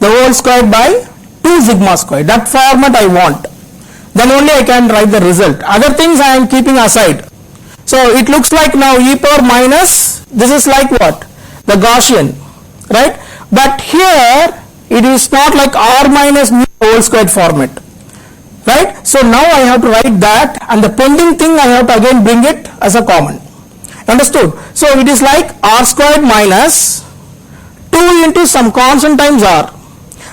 the whole square by 2 sigma square. That format I want. Then only I can write the result. Other things I am keeping aside. So it looks like now e power minus, this is like what? The Gaussian, right? But here it is not like r minus mu whole squared format, right? So now I have to write that, and the pending thing I have to again bring it as a common. Understood? So it is like r squared minus 2 into some constant times r.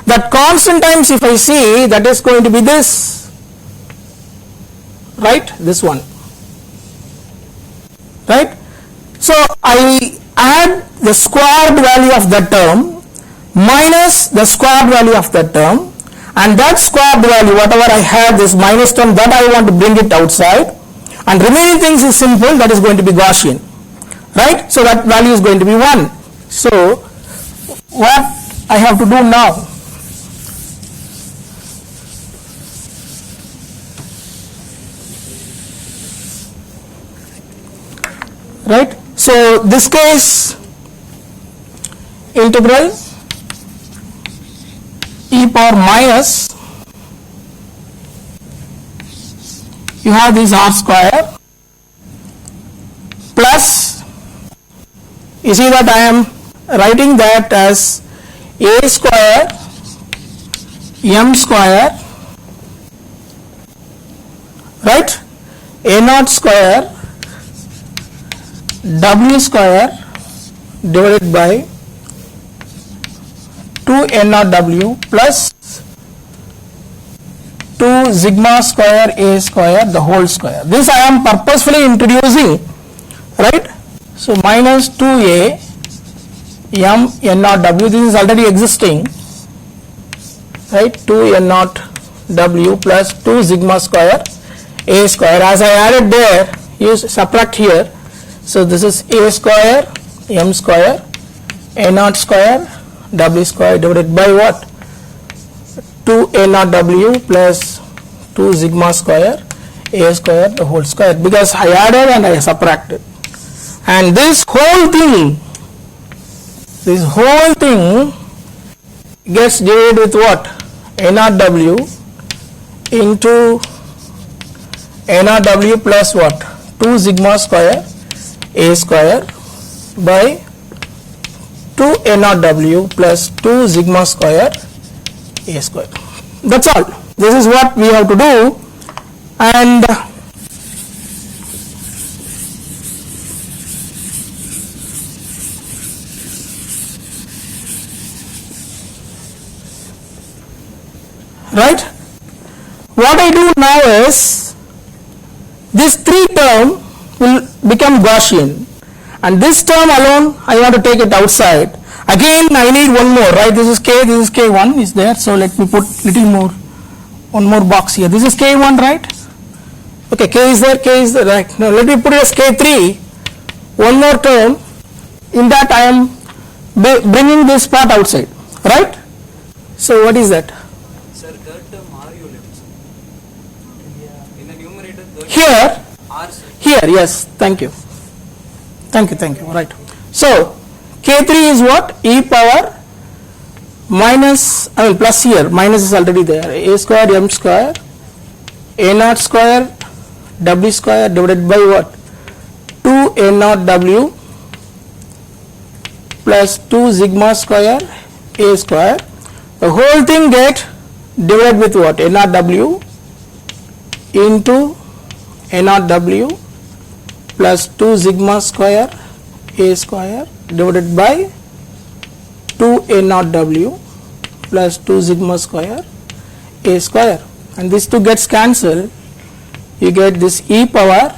That constant times, if I see, that is going to be this, right? This one, right? So I add the squared value of that term minus the squared value of that term, and that squared value, whatever I have, this minus term, that I want to bring it outside, and remaining things is simple, that is going to be Gaussian, right? So that value is going to be 1. So what I have to do now? Right? So this case, integral e power minus, you have this r square plus, you see that I am writing that as a square m square, right, a naught square w square divided by 2 n naught w plus 2 sigma square a square the whole square. This I am purposefully introducing, right? So minus 2a m n naught w, this is already existing, right? 2 n naught w plus 2 sigma square a square. As I added there, you subtract here. So this is a square m square a naught square w square divided by what? 2 a naught w plus 2 sigma square a square the whole square, because I added and I subtracted. And this whole thing gets divided with what? A naught w into a naught w plus what? 2 sigma square a square by 2 a naught w plus 2 sigma square a square. That's all. This is what we have to do. And right, what I do now is this 3 term will become Gaussian, and this term alone I want to take it outside. Again I need one more, right? This is k, this is k1 is there, so let me put little more, one more box here. This is k1, right? Okay, k is there, right? Now let me put it as k3, one more term. In that I am bringing this part outside, right? So what is that? Sir, third term r you left. In the numerator, Here, r, sir. here, yes, thank you, right. So k3 is what? E power minus, I mean plus here, minus is already there, a square m square a naught square w square divided by what? 2 a naught w plus 2 sigma square a square. The whole thing get divided with what? A naught w into a naught w plus 2 sigma square a square divided by 2 a naught w plus 2 sigma square a square, and this 2 gets cancelled. You get this e power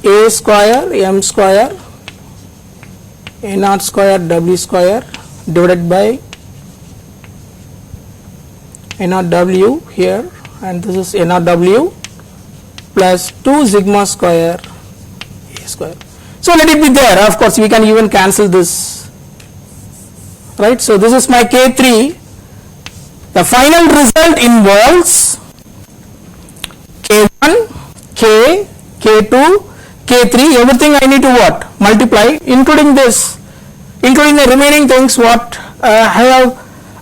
a square m square a naught square w square divided by a naught w here, and this is a naught w plus 2 sigma square a square. So let it be there. Of course we can even cancel this, right? So this is my k3. The final result involves k1, k, k2, k3, everything I need to what? Multiply, including this, including the remaining things what I have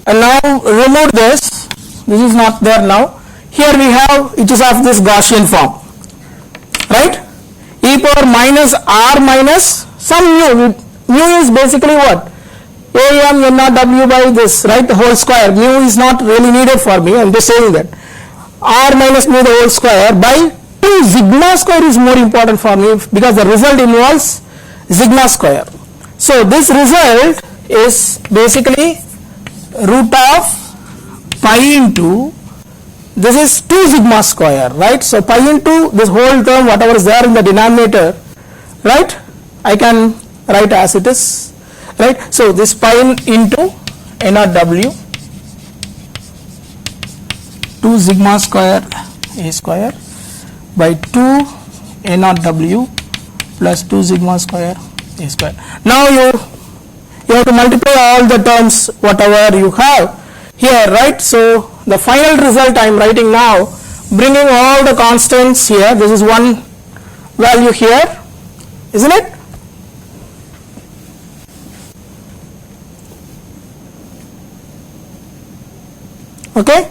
And now remove this. This is not there now. Here we have, it is of this Gaussian form, right? E power minus r minus some mu. Mu is basically what? Am n naught w by this, right? The whole square. Mu is not really needed for me. I am just saying that. R minus mu the whole square by 2 sigma square is more important for me because the result involves sigma square. So this result is basically root of pi into, this is 2 sigma square, right? So pi into this whole term, whatever is there in the denominator, right? I can write as it is, right? So this pi into n naught w, 2 sigma square a square by 2 n naught w plus 2 sigma square a square. Now you have to multiply all the terms whatever you have here, right? So the final result I am writing now, bringing all the constants here. This is one value here, isn't it? Okay.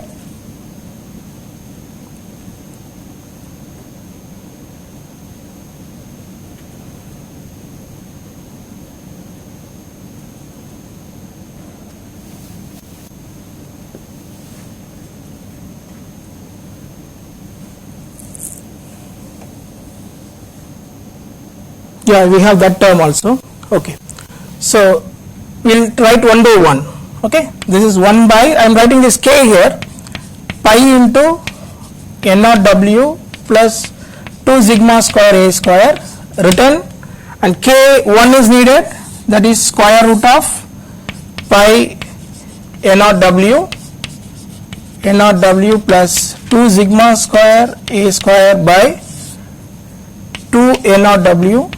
Yeah, we have that term also. Okay, so we'll write one by one. Okay, this is 1 by, I am writing this k here, pi into n naught w plus 2 sigma square a square written, and k1 is needed, that is square root of pi n naught w plus 2 sigma square a square by 2 n naught w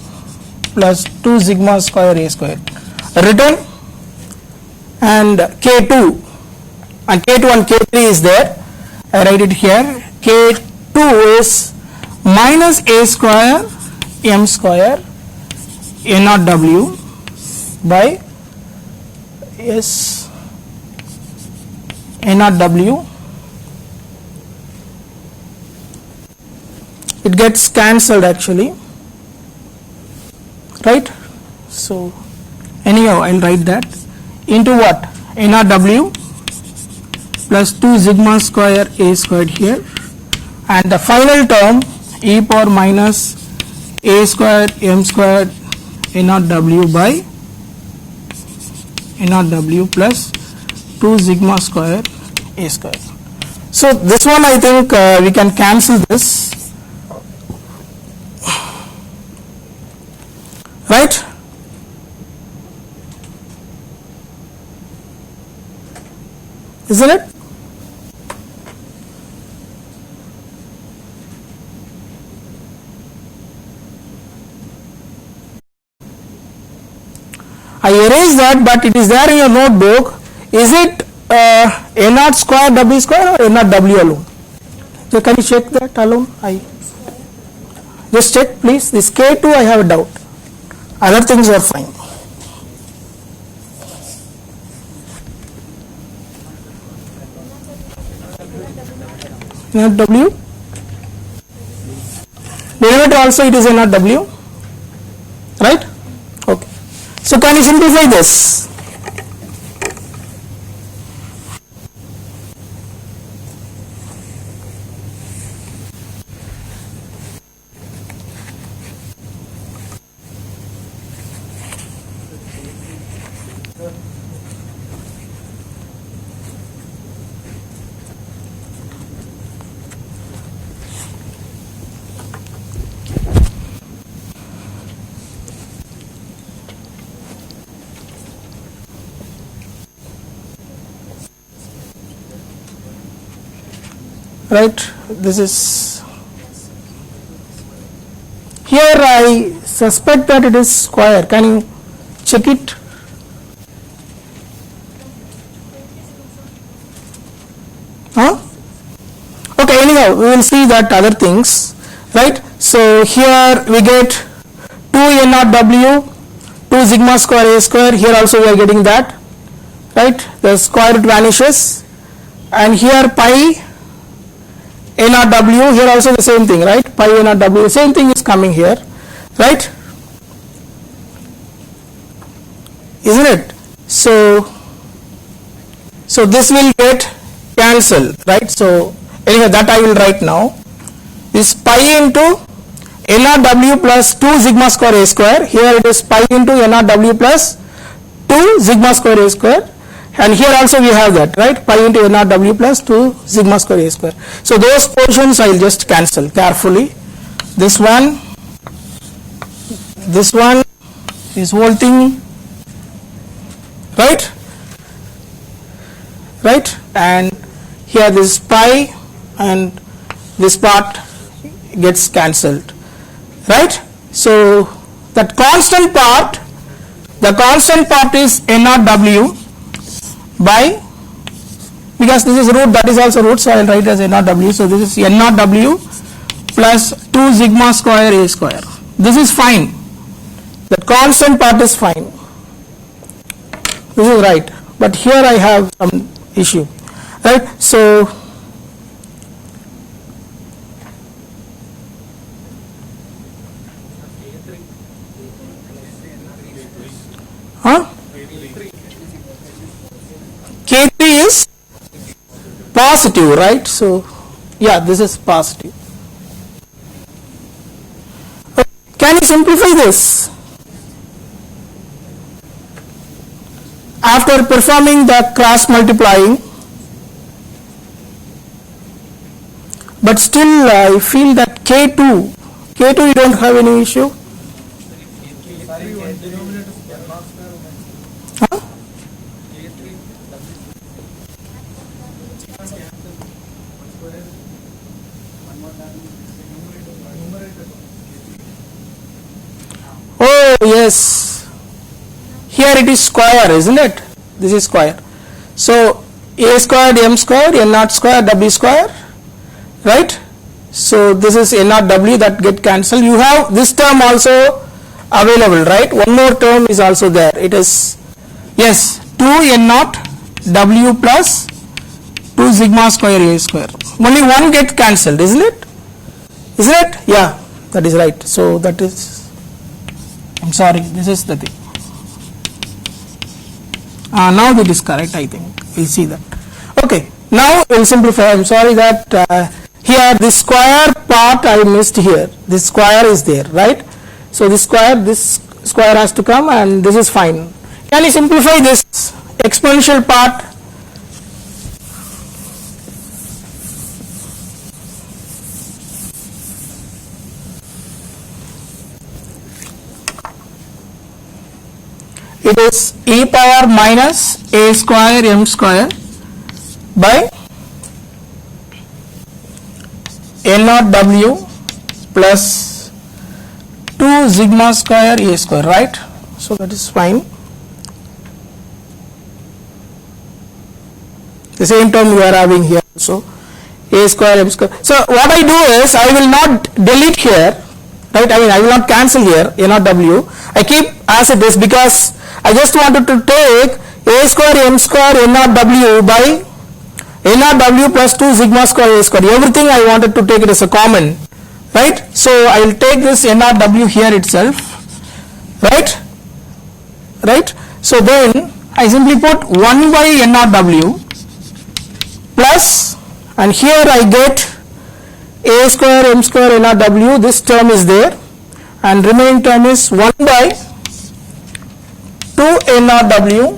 plus 2 sigma square a square written, and k2 and k2 and k3 is there. I write it here. K2 is minus a square m square n naught w by s n naught w. It gets cancelled actually, right? So anyhow I'll write that into what? N naught w plus 2 sigma square a squared here, and the final term e power minus a square m squared n naught w by n naught w plus 2 sigma square a square. So this one I think we can cancel this, right? Isn't it? I erased that, but it is there in your notebook. Is it n naught square w square or n naught w alone? So can you check that alone? I just check please. This k2 I have a doubt. Other things are fine. N naught w. Derivative also it is n naught w, right? Okay. So can you simplify this? Right, this is here. I suspect that it is square. Can you check it? Huh? Okay, anyhow, we will see that other things, right? So here we get 2 n naught w, 2 sigma square a square. Here also we are getting that, right? The square root vanishes, and here pi a naught w, here also the same thing, right? Pi a naught w, same thing is coming here, right? Isn't it? So this will get cancelled, right? So anyway, that I will write now. This pi into a naught w plus 2 sigma square a square. Here it is pi into a naught w plus 2 sigma square a square, and here also we have that, right? Pi into a naught w plus 2 sigma square a square. So those portions I will just cancel carefully. This one, this whole thing, right? Right? And here this pi and this part gets cancelled, right? So that constant part, the constant part is a naught w by, because this is root, that is also root, so I will write as a naught w. So this is n naught w plus 2 sigma square a square. This is fine. That constant part is fine. This is right. But here I have some issue, right? So K3 is positive, right? So yeah, this is positive. Can you simplify this? After performing the cross multiplying, but still I feel that K2 you don't have any issue? Huh? Oh yes, here it is square, isn't it? This is square. So a squared m squared n naught square w square, right? So this is n naught w that get cancelled. You have this term also available, right? One more term is also there. It is, yes, 2 n naught w plus 2 sigma square a square. Only one get cancelled, isn't it? Isn't it? Yeah, that is right. So that is, I'm sorry, this is the thing. Now it is correct, I think. We'll see that. Okay, now we'll simplify. I'm sorry that here this square part I missed here. This square is there, right? So this square has to come, and this is fine. Can you simplify this exponential part? It is e power minus a square m square by n naught w plus 2 sigma square a square, right? So that is fine. The same term you are having here also, a square m square. So what I do is I will not delete here, right? I mean I will not cancel here a naught w. I keep as it is because I just wanted to take a square m square n naught w by n naught w plus 2 sigma square a square. Everything I wanted to take it as a common, right? So I will take this n naught w here itself, right? Right? So then I simply put 1 by n naught w plus, and here I get a square m square n naught w. This term is there, and remaining term is 1 by 2 n naught w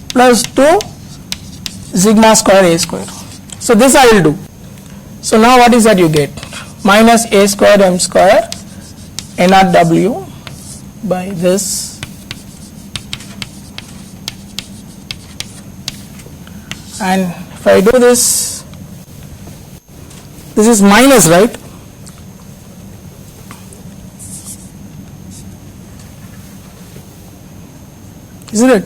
plus 2 sigma square a square. So this I will do. So now what is that you get? Minus a square m square n naught w by this, and if I do this, this is minus, right? Isn't it?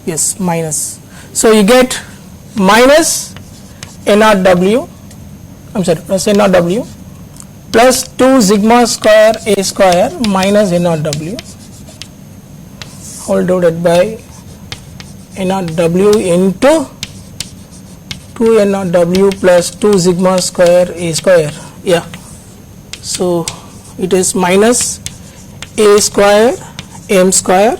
Yes, minus. So you get minus n naught w, I'm sorry, plus n naught w plus 2 sigma square a square minus n naught w whole divided by N naught W into 2 N naught W plus 2 sigma square A square. Yeah. So it is minus A square M square.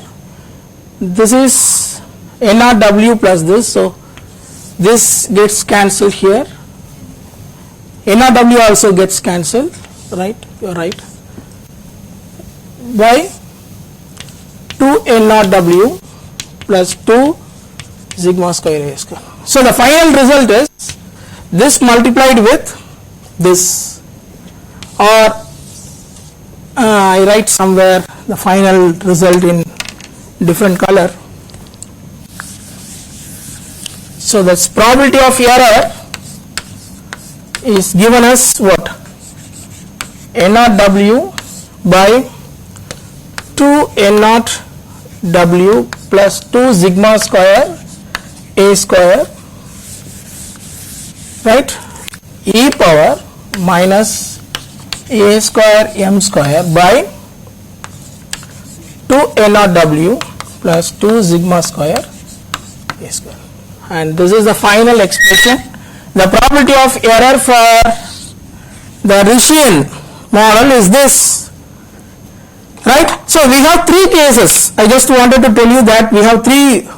This is N naught W plus this. So this gets cancelled here. N naught W also gets cancelled. Right? You are right. By 2 N naught W plus 2 sigma square A square. So the final result is this multiplied with this, or I write somewhere the final result in different color. So this probability of error is given as what? N naught W by 2 N naught W plus 2 sigma square A square, right, e power minus A square M square by 2 N naught W plus 2 sigma square A square. And this is the final expression. The probability of error for the Richian model is this, right? So we have three cases. I just wanted to tell you that we have three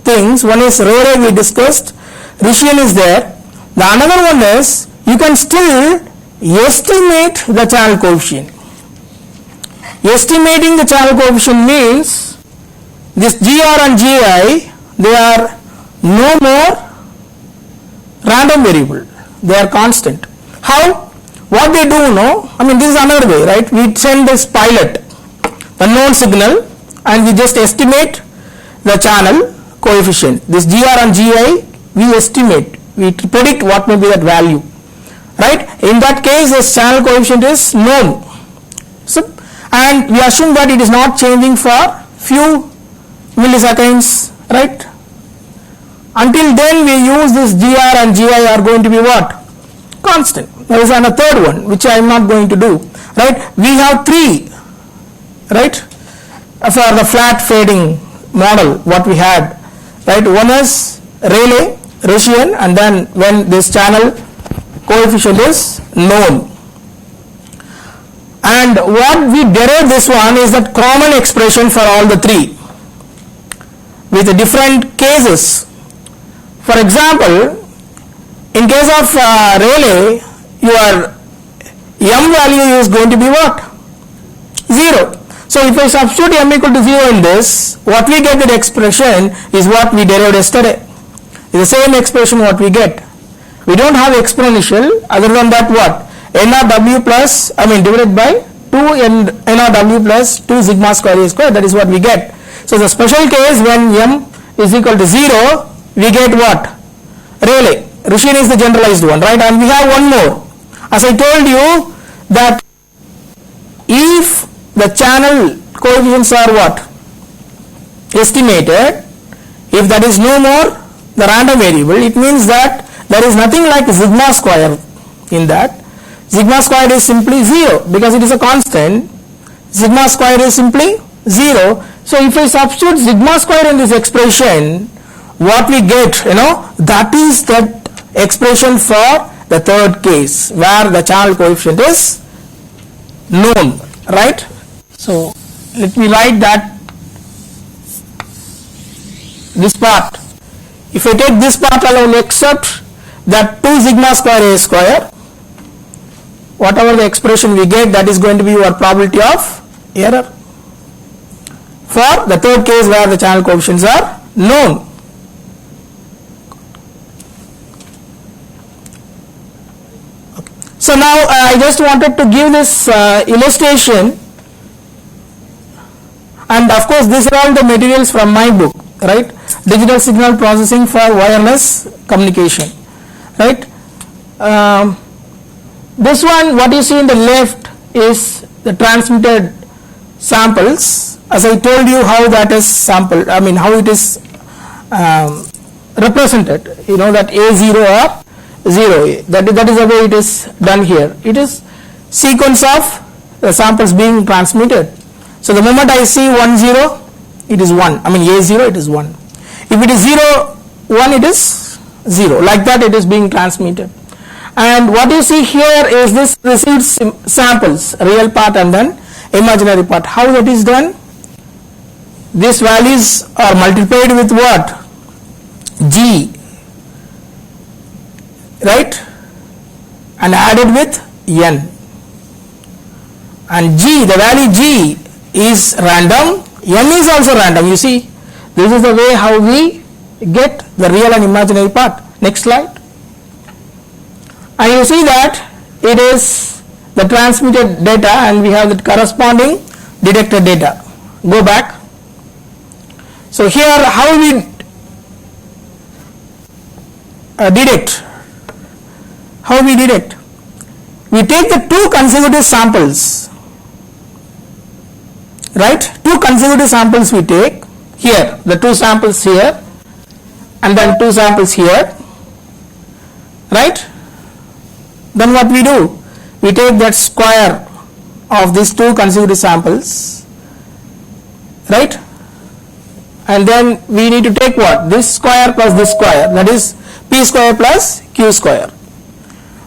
things. One is Rayleigh we discussed, Richian is there. The another one is you can still estimate the channel coefficient. Estimating the channel coefficient means this GR and GI, they are no more random variable, they are constant. How? What they do now, I mean this is another way, right? We send this pilot, the known signal, and we just estimate the channel coefficient. This GR and GI we estimate, we predict what may be that value, right? In that case this channel coefficient is known. So, and we assume that it is not changing for few milliseconds, right? Until then we use this GR and GI are going to be what? Constant. There is another third one which I am not going to do, right? We have three, right, for the flat fading model what we had, right? One is Rayleigh, Richian, and then when this channel coefficient is known. And what we derive this one is that common expression for all the three with different cases. For example, in case of Rayleigh, your M value is going to be what? 0. So if I substitute M equal to 0 in this, what we get that expression is what we derived yesterday. It's the same expression what we get. We don't have exponential, other than that what? N naught W plus, I mean divided by 2 N naught W plus 2 sigma square A square, that is what we get. So the special case when M is equal to 0, we get what? Rayleigh. Richian is the generalized one, right? And we have one more. As I told you that if the channel coefficients are what? Estimated, if that is no more the random variable, it means that there is nothing like sigma square in that. Sigma square is simply 0 because it is a constant. Sigma square is simply 0. So if I substitute sigma square in this expression, what we get, that is that expression for the third case where the channel coefficient is known, right? So let me write that this part. If I take this part alone except that 2 sigma square A square, whatever the expression we get, that is going to be your probability of error for the third case where the channel coefficients are known. So now I just wanted to give this illustration, and of course these are all the materials from my book, right? Digital signal processing for wireless communication, right? This one, what you see in the left is the transmitted samples. As I told you how that is sampled, I mean how it is represented, that A0 or 0, that is the way it is done here. It is sequence of the samples being transmitted. So the moment I see 1 0, it is 1. I mean A0, it is 1. If it is 0, 1, it is 0. Like that it is being transmitted. And what you see here is this received samples, real part and then imaginary part. How that is done? These values are multiplied with what? G, right? And added with N. And G, the value G is random, N is also random. You see, this is the way how we get the real and imaginary part. Next slide. And you see that it is the transmitted data and we have the corresponding detected data. Go back. So here how we detect? How we detect? We take the two consecutive samples, right? Two consecutive samples we take here, the two samples here and then two samples here, right? Then what we do? We take that square of these two consecutive samples, right? And then we need to take what? This square plus this square, that is p square plus q square.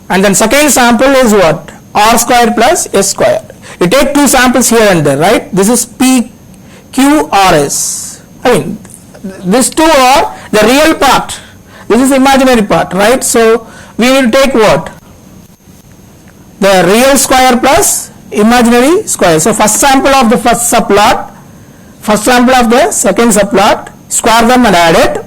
And then second sample is what? R square plus s square. You take two samples here and there, right? This is p, q, r, s. I mean, these two are the real part. This is imaginary part, right? So we need to take what? The real square plus imaginary square. So first sample of the first subplot, first sample of the second subplot, square them and add it.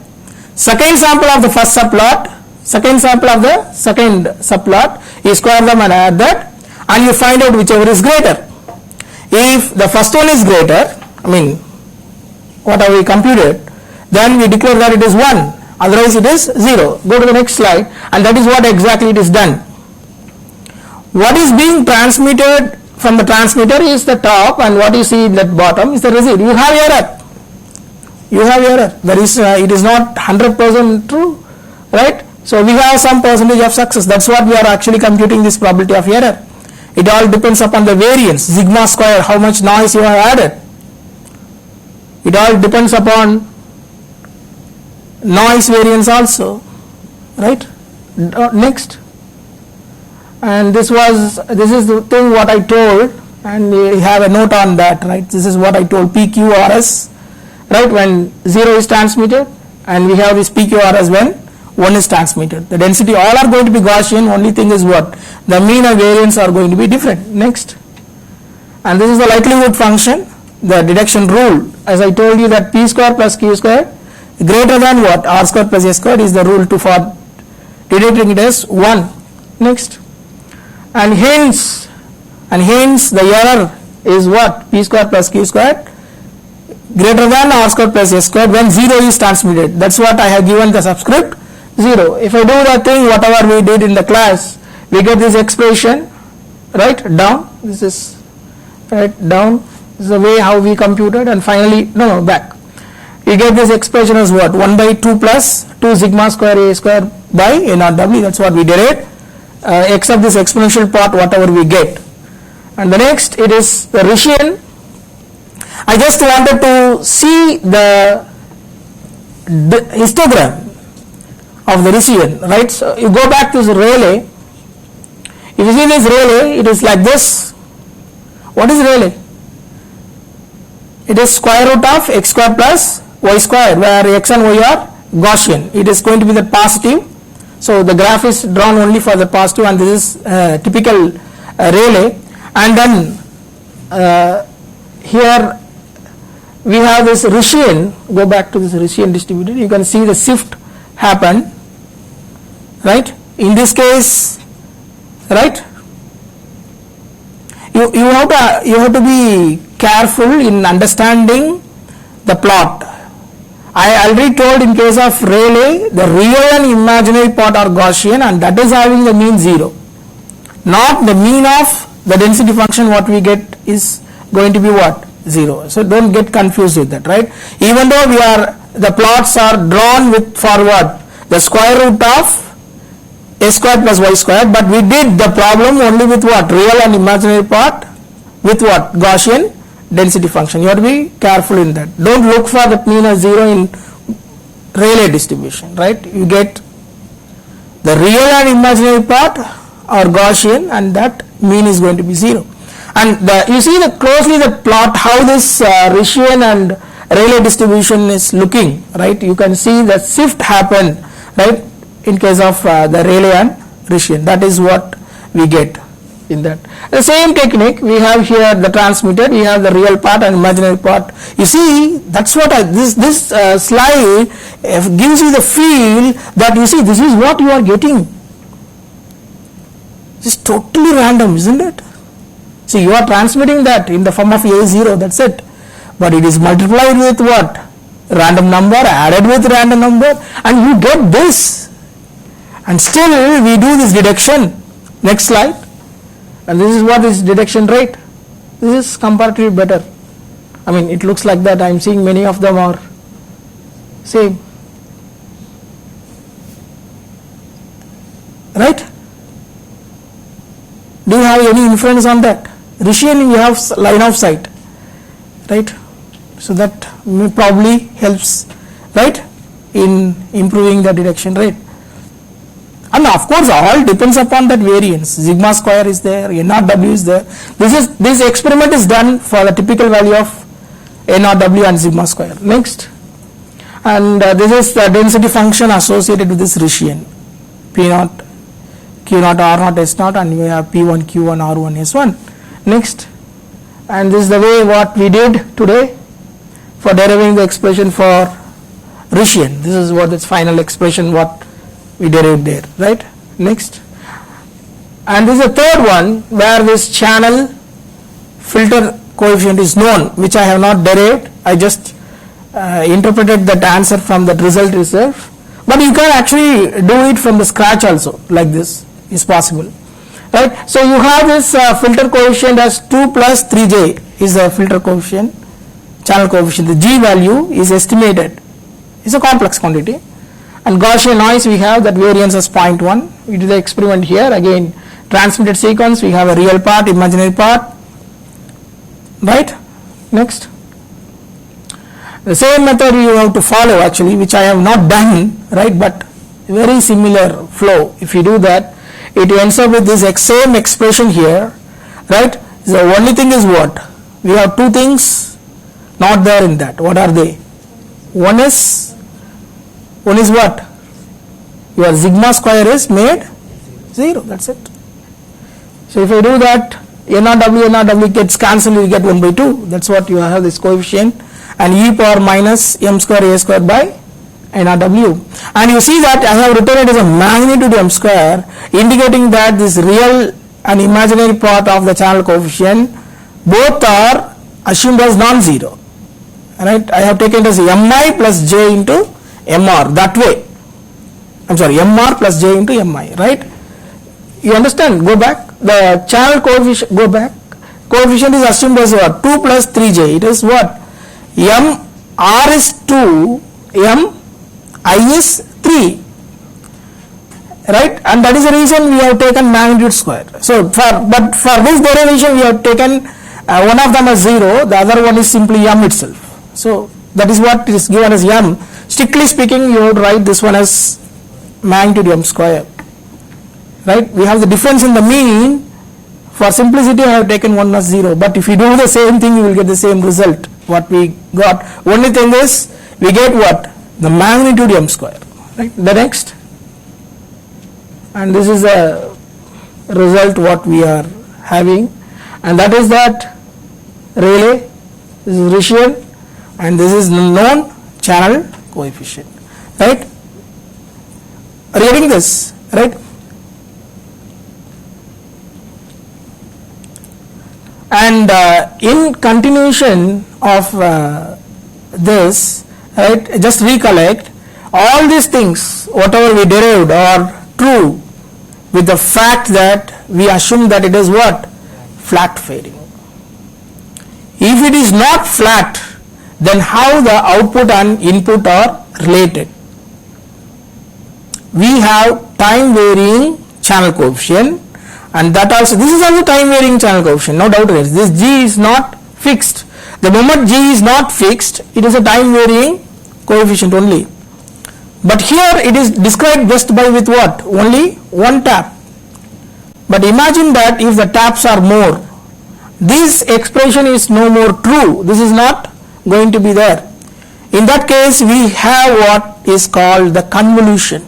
Second sample of the first subplot, second sample of the second subplot, you square them and add that, and you find out whichever is greater. If the first one is greater, I mean what have we computed, then we declare that it is 1, otherwise it is 0. Go to the next slide, and that is what exactly it is done. What is being transmitted from the transmitter is the top, and what you see in that bottom is the receipt. You have error. You have error. There is it is not 100% true, right? So we have some percentage of success. That's what we are actually computing this probability of error. It all depends upon the variance, sigma square, how much noise you have added. It all depends upon noise variance also, right? Next. And this is the thing what I told, and we have a note on that, right? This is what I told, PQRS, right? When 0 is transmitted, and we have this PQRS when 1 is transmitted. The density all are going to be Gaussian, only thing is what? The mean and variance are going to be different. Next. And this is the likelihood function, the deduction rule. As I told you that p square plus q square greater than what? R square plus s square is the rule for detecting it as 1. Next. And hence the error is what? P square plus q square greater than R square plus s square when 0 is transmitted. That's what I have given the subscript 0. If I do the thing whatever we did in the class, we get this expression, right, down. This is right down. This is the way how we computed, and finally back. We get this expression as what? 1 by 2 plus 2 sigma square a square by a naught w. That's what we did it. Except this exponential part whatever we get. And the next, it is the Richian. I just wanted to see the histogram of the Richian, right? So you go back to the Rayleigh. If you see this Rayleigh, it is like this. What is Rayleigh? It is square root of x square plus y square, where x and y are Gaussian. It is going to be the positive. So the graph is drawn only for the positive, and this is typical Rayleigh. And then here we have this Richian. Go back to this Richian distributed. You can see the shift happen, right? In this case, right? You have to be careful in understanding the plot. I already told in case of Rayleigh, the real and imaginary part are Gaussian, and that is having the mean 0. Not the mean of the density function what we get is going to be what? 0. So don't get confused with that, right? Even though the plots are drawn with for what? The square root of s square plus y square, but we did the problem only with what? Real and imaginary part with what? Gaussian, density function. You have to be careful in that. Don't look for that mean as 0 in Rayleigh distribution, right? You get the real and imaginary part are Gaussian, and that mean is going to be 0. And you see closely the plot how this Richian and Rayleigh distribution is looking, right? You can see the shift happen, right, in case of the Rayleigh and Richian. That is what we get in that. The same technique we have here, the transmitted, we have the real part and imaginary part. You see, that's what this slide gives you the feel that you see this is what you are getting. It's totally random, isn't it? See, you are transmitting that in the form of A0, that's it. But it is multiplied with what? Random number, added with random number, and you get this. And still we do this deduction. Next slide. And this is what is deduction rate. This is comparatively better. I mean, it looks like that. I am seeing many of them are same. Right? Do you have any influence on that? Richian, you have line of sight, right? So that probably helps, right, in improving the deduction rate. And of course, all depends upon that variance. Sigma square is there, NRW is there. This experiment is done for the typical value of NRW and sigma square. Next, and this is the density function associated with this Richian, P0, Q0, R0, S0, and we have P1, Q1, R1, S1. Next, and this is the way what we did today for deriving the expression for Richian. This is what its final expression what we derived there, right? Next, and this is the third one where this channel filter coefficient is known, which I have not derived. I just interpreted that answer from that result itself. But you can actually do it from the scratch also, like this is possible. Right? So you have this filter coefficient as 2 plus 3j is the filter coefficient, channel coefficient. The G value is estimated. It's a complex quantity. And Gaussian noise, we have that variance as 0.1. We do the experiment here. Again, transmitted sequence, we have a real part, imaginary part. Right? Next. The same method you have to follow actually, which I have not done, right? But very similar flow. If you do that, it ends up with this same expression here, right? The only thing is what? We have two things not there in that. What are they? One is what? Your sigma square is made 0. That's it. So if I do that, NRW gets cancelled, you get 1 by 2. That's what you have this coefficient, and e power minus m square a square by NRW. And you see that I have written it as a magnitude m square, indicating that this real and imaginary part of the channel coefficient both are assumed as non-zero. Right? I have taken it as mi plus j into mr, that way. I'm sorry, mr plus j into mi, right? You understand? Go back. The channel coefficient, go back. Coefficient is assumed as what? 2 plus 3j. It is what? R is 2, I is 3. Right? And that is the reason we have taken magnitude square. So, but for this derivation, we have taken one of them as 0, the other one is simply m itself. So, that is what is given as m. Strictly speaking, you would write this one as magnitude m square. Right? We have the difference in the mean. For simplicity, I have taken 1 as 0. But if you do the same thing, you will get the same result. What we got. Only thing is, we get what? The magnitude m square. Right? The next. And this is the result what we are having. And that is that Rayleigh, this is Richian, and this is known channel coefficient. Right? Are you getting this? Right? And in continuation of this, right, just recollect, all these things, whatever we derived are true with the fact that we assume that it is what? Flat fading. If it is not flat, then how the output and input are related? We have time varying channel coefficient, and that also, this is also time varying channel coefficient, no doubt there is. This G is not fixed. The moment G is not fixed, it is a time varying coefficient only. But here it is described just by with what? Only one tap. But imagine that if the taps are more, this expression is no more true. This is not going to be there. In that case, we have what is called the convolution,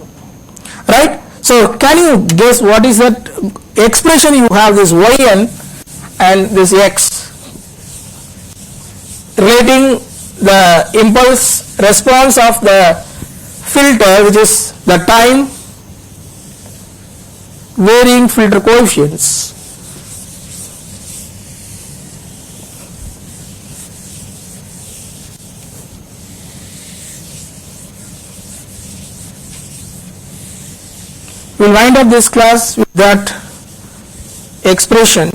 right? So can you guess what is that expression? You have this yn and this x relating the impulse response of the filter, which is the time varying filter coefficients. We will wind up this class with that expression.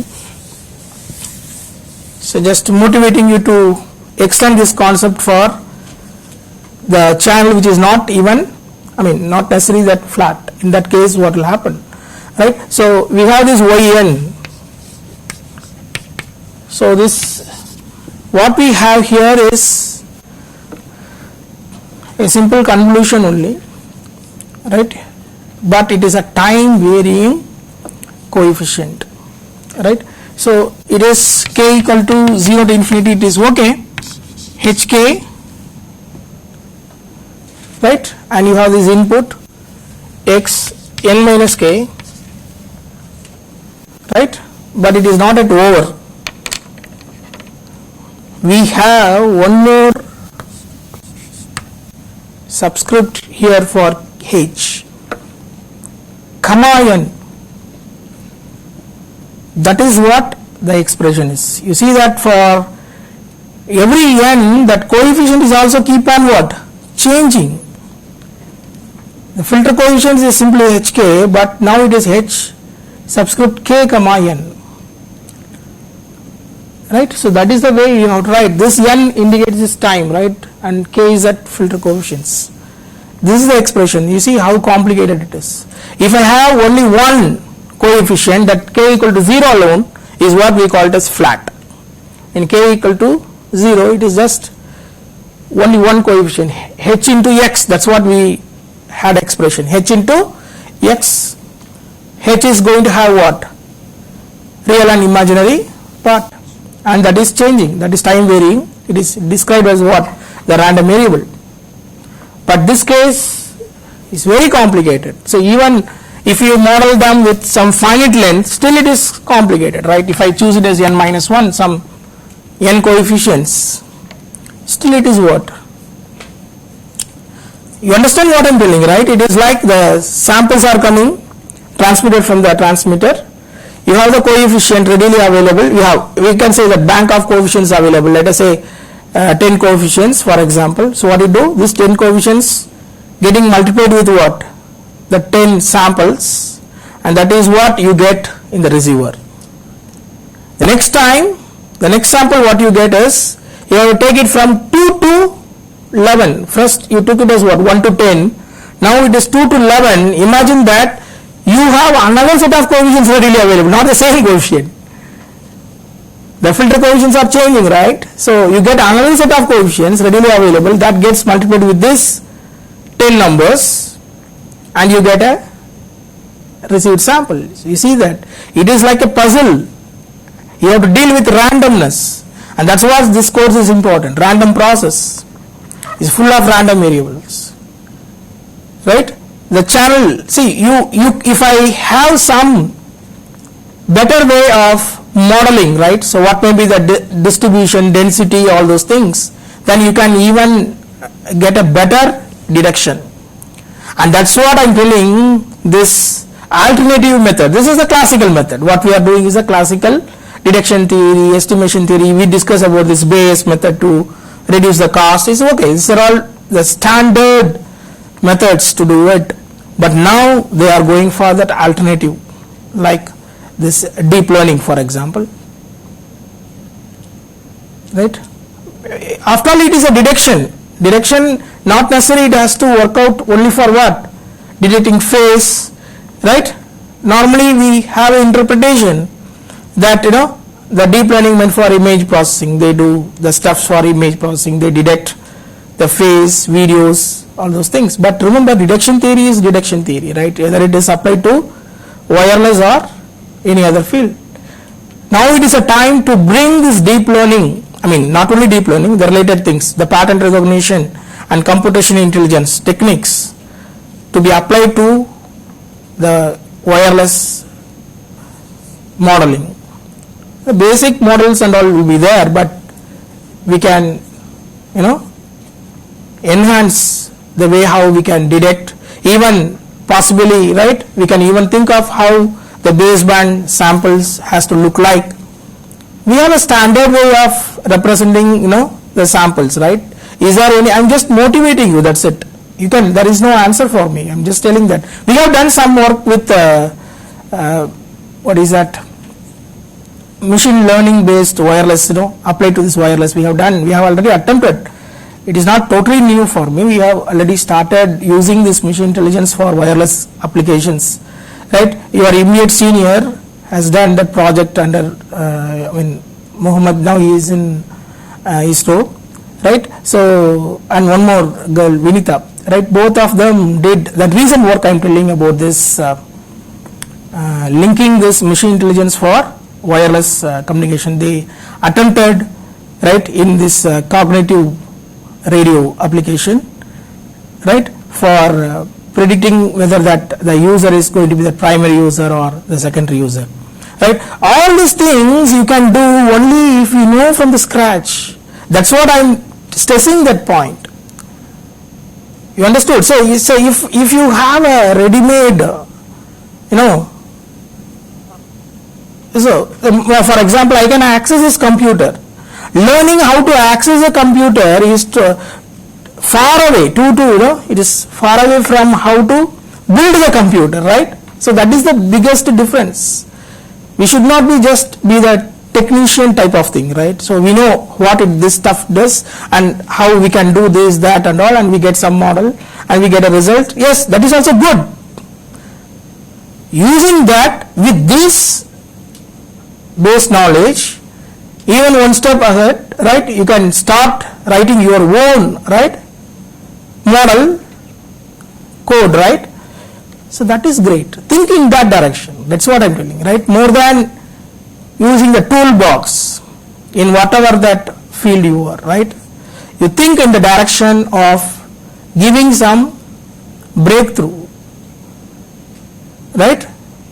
So just motivating you to extend this concept for the channel which is not even, not necessarily that flat. In that case, what will happen, right? So we have this yn. So this, what we have here is a simple convolution only, right? But it is a time varying coefficient, right? So it is k equal to 0 to infinity, it is okay, hk, right? And you have this input x n minus k, right? But it is not at over. We have one more subscript here for h, comma n. That is what the expression is. You see that for every n, that coefficient is also keep on what? Changing. The filter coefficient is simply hk, but now it is h subscript k comma n. Right? So that is the way you have to write. This n indicates this time, right? And k is at filter coefficients. This is the expression. You see how complicated it is. If I have only one coefficient, that k equal to 0 alone is what we call it as flat. In k equal to 0, it is just only one coefficient, h into x. That's what we had expression, h into x. H is going to have what? Real and imaginary part, and that is changing, that is time varying. It is described as what? The random variable. But this case is very complicated. So even if you model them with some finite length, still it is complicated, right? If I choose it as n minus 1, some n coefficients, still it is what? You understand what I am telling, right? It is like the samples are coming, transmitted from the transmitter. You have the coefficient readily available. We can say the bank of coefficients available. Let us say 10 coefficients, for example. So what you do? These 10 coefficients getting multiplied with what? The 10 samples, and that is what you get in the receiver. The next time, the next sample what you get is, you have to take it from 2 to 11. First you took it as what? 1 to 10. Now it is 2 to 11. Imagine that you have another set of coefficients readily available, not the same coefficient. The filter coefficients are changing, right? So you get another set of coefficients readily available that gets multiplied with this 10 numbers, and you get a received sample. So you see that it is like a puzzle. You have to deal with randomness, and that's why this course is important. Random process is full of random variables, right? The channel, see, if I have some better way of modeling, right? So what may be the distribution, density, all those things, then you can even get a better deduction. And that's what I'm telling, this alternative method. This is the classical method. What we are doing is a classical deduction theory, estimation theory. We discuss about this Bayes method to reduce the cost. It's okay. These are all the standard methods to do it. But now they are going for that alternative, like this deep learning, for example, right? After all, it is a deduction. Deduction, not necessarily it has to work out only for what? Detecting phase, right? Normally we have an interpretation that, the deep learning meant for image processing. They do the stuff for image processing. They detect the face, videos, all those things. But remember, detection theory is detection theory, right? Whether it is applied to wireless or any other field. Now it is a time to bring this deep learning, I mean not only deep learning, the related things, the pattern recognition and computational intelligence techniques to be applied to the wireless modeling. The basic models and all will be there, but we can, enhance the way how we can detect, even possibly, right, we can even think of how the baseband samples has to look like. We have a standard way of representing, the samples, right? Is there any, I'm just motivating you, that's it. You can, there is no answer for me, I'm just telling that. We have done some work with, what is that? Machine learning based wireless, applied to this wireless. We have already attempted. It is not totally new for me. We have already started using this machine intelligence for wireless applications, right? Your immediate senior has done that project under, Muhammad, now he is in ISRO, right? So, and one more girl, Vinita, right? Both of them did that recent work I am telling about this, linking this machine intelligence for wireless communication. They attempted, right, in this cognitive radio application, right, for predicting whether that the user is going to be the primary user or the secondary user, right? All these things you can do only if you know from the scratch. That's what I'm stressing, that point. You understood? So if you have a ready-made, so for example, I can access this computer. Learning how to access a computer is far away, it is far away from how to build the computer, right? So that is the biggest difference. We should not be just be the technician type of thing, right? So we know what this stuff does and how we can do this, that and all, and we get some model and we get a result. Yes, that is also good. Using that with this base knowledge, even one step ahead, right, you can start writing your own, right, model code, right? So that is great. Think in that direction. That's what I'm telling, right? More than using the toolbox in whatever that field you are, right? You think in the direction of giving some breakthrough, right?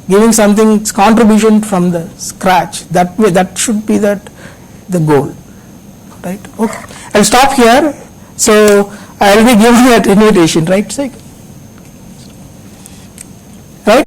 Giving something contribution from the scratch. That way, that should be the goal, right? Okay, I'll stop here. So I'll be giving that invitation, right? Right?